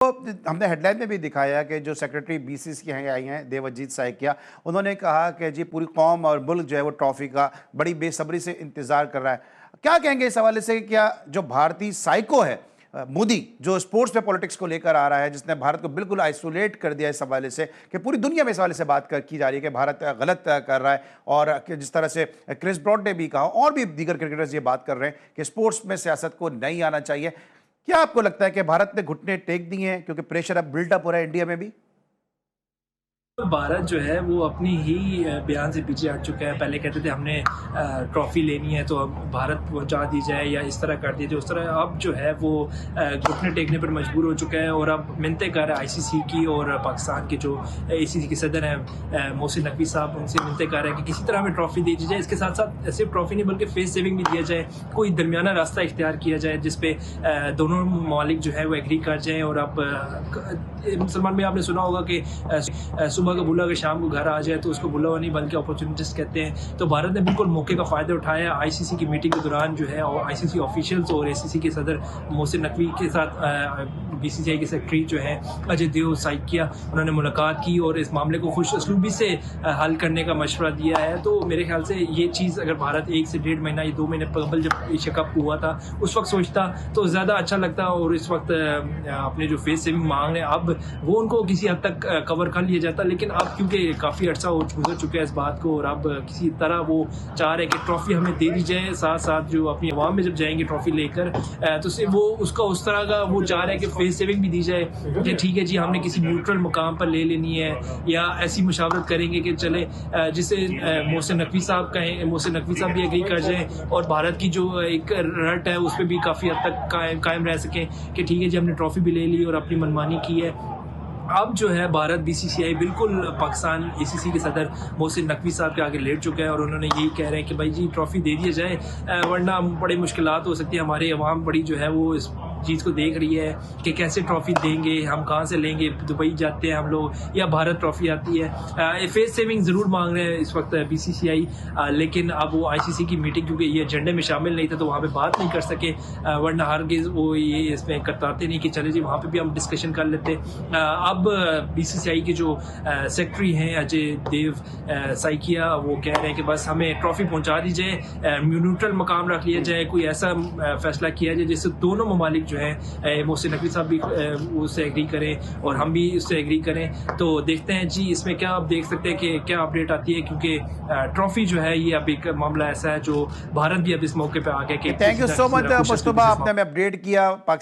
تو ہم نے ہیڈ لائن میں بھی دکھایا کہ جو سیکرٹری بی سی سی کی آئی ہیں دیوجیت سائکیا، انہوں نے کہا کہ جی پوری قوم اور ملک جو ہے وہ ٹرافی کا بڑی بے صبری سے انتظار کر رہا ہے۔ کیا کہیں گے اس حوالے سے کہ کیا جو بھارتی سائیکو ہے مودی، جو اسپورٹس پہ پولیٹکس کو لے کر آ رہا ہے، جس نے بھارت کو بالکل آئسولیٹ کر دیا اس حوالے سے کہ پوری دنیا میں اس حوالے سے بات کی جا رہی ہے کہ بھارت غلط کر رہا ہے، اور جس طرح سے کرس براڈ نے بھی کہا اور بھی دیگر کرکٹرز یہ بات کر رہے ہیں کہ اسپورٹس میں سیاست کو نہیں آنا چاہیے، کیا آپ کو لگتا ہے کہ بھارت نے گھٹنے ٹیک دیے ہیں کیونکہ پریشر اب بلڈ اپ ہو رہا ہے انڈیا میں بھی؟ بھارت جو ہے وہ اپنی ہی بیان سے پیچھے ہٹ چکا ہے۔ پہلے کہتے تھے ہم نے ٹرافی لینی ہے تو اب بھارت پہنچا دی جائے یا اس طرح کر دی جائے اس طرح، اب جو ہے وہ گھٹنے ٹیکنے پر مجبور ہو چکا ہے اور اب منتیں کر رہا ہے آئی سی سی کی، اور پاکستان کے جو اے سی سی کے صدر ہیں محسن نقوی صاحب، ان سے منتیں کر رہے ہیں کہ کسی طرح ہمیں ٹرافی دی جائے۔ اس کے ساتھ ساتھ صرف ٹرافی نہیں بلکہ فیس سیونگ بھی دیا جائے، کوئی درمیانہ راستہ اختیار کیا جائے جس پہ دونوں ممالک جو ہے وہ ایگری کر جائیں۔ اور اب مسلمان میں آپ نے سنا ہوگا کہ صبح کا بھولا کہ شام کو گھر آ جائے، تو اس کو بھولا ہوا نہیں بلکہ اپرچونٹیز کہتے ہیں۔ تو بھارت نے بالکل موقع کا فائدہ اٹھایا، آئی سی سی کی میٹنگ کے دوران جو ہے اور آئی سی سی آفیشلز اور اے سی سی کے صدر محسن نقوی کے ساتھ بی سی سی آئی کے سیکرٹری جو ہیں اجے دیو سائکیا، انہوں نے ملاقات کی اور اس معاملے کو خوش اسلوبی سے حل کرنے کا مشورہ دیا ہے۔ تو میرے خیال سے یہ چیز اگر بھارت 1 سے 1.5 مہینہ یا 2 مہینے قبل جب ایشیا کپ ہوا تھا اس وقت سوچتا تو زیادہ اچھا لگتا، اور اس وقت اپنے جو فیس سیونگ مانگ رہے ہیں اب وہ ان کو کسی حد تک کور کر لیا جاتا، لیکن اب کیونکہ کافی عرصہ گزر چکا ہے اس بات کو، اور اب کسی طرح وہ چاہ رہے کہ ٹرافی ہمیں دے دی جائے، ساتھ ساتھ جو اپنی عوام میں جب جائیں گے ٹرافی لے کر تو وہ اس طرح کا وہ چاہ رہے کہ فیس سیونگ بھی دی جائے کہ ٹھیک ہے جی ہم نے کسی نیوٹرل مقام پر لے لینی ہے، یا ایسی مشاورت کریں گے کہ چلے جسے محسن نقوی صاحب کہیں، محسن نقوی صاحب بھی اگری کر جائیں اور بھارت کی جو ایک رٹ ہے اس پہ بھی کافی حد تک قائم رہ سکیں کہ ٹھیک ہے جی ہم نے ٹرافی بھی لے لی اور اپنی منمانی کی ہے۔ اب جو ہے بھارت بی سی سی آئی بالکل پاکستان اے سی سی کے صدر محسن نقوی صاحب کے آگے لیٹ چکا ہے، اور انہوں نے یہی کہہ رہے ہیں کہ بھائی جی ٹرافی دے دیا جائے، ورنہ بڑی مشکلات ہو سکتی ہیں، ہمارے عوام بڑی جو ہے وہ اس چیز کو دیکھ رہی ہے کہ کیسے ٹرافی دیں گے، ہم کہاں سے لیں گے، دبئی جاتے ہیں ہم لوگ یا بھارت ٹرافی آتی ہے۔ فیس سیونگ ضرور مانگ رہے ہیں اس وقت بی سی سی آئی، لیکن اب وہ آئی سی سی کی میٹنگ کیونکہ یہ ایجنڈے میں شامل نہیں تھا تو وہاں پہ بات نہیں کر سکے، ورنہ ہرگز وہ یہ اس میں کرتاتے نہیں کہ چلے جی وہاں پہ بھی ہم ڈسکشن کر لیتے۔ اب بی سی سی آئی کے جو سیکرٹری ہیں اجے دیو سائکیا، وہ کہہ رہے ہیں کہ بس ہمیں ٹرافی پہنچا دی جائے، نیوٹرل مقام رکھ لیا جائے، کوئی ایسا فیصلہ کیا جائے جس سے دونوں ممالک جو ہیں محسن نقوی صاحب بھی اس سے ایگری کریں اور ہم بھی اس سے ایگری کریں۔ تو دیکھتے ہیں جی اس میں کیا آپ دیکھ سکتے ہیں کہ کیا اپڈیٹ آتی ہے، کیونکہ ٹرافی جو ہے یہ اب ایک معاملہ ایسا ہے جو بھارت بھی اب اس موقع پہ آ گیا کہ تھینک یو سو مچ مصطفیٰ، آپ نے ہمیں اپڈیٹ کیا۔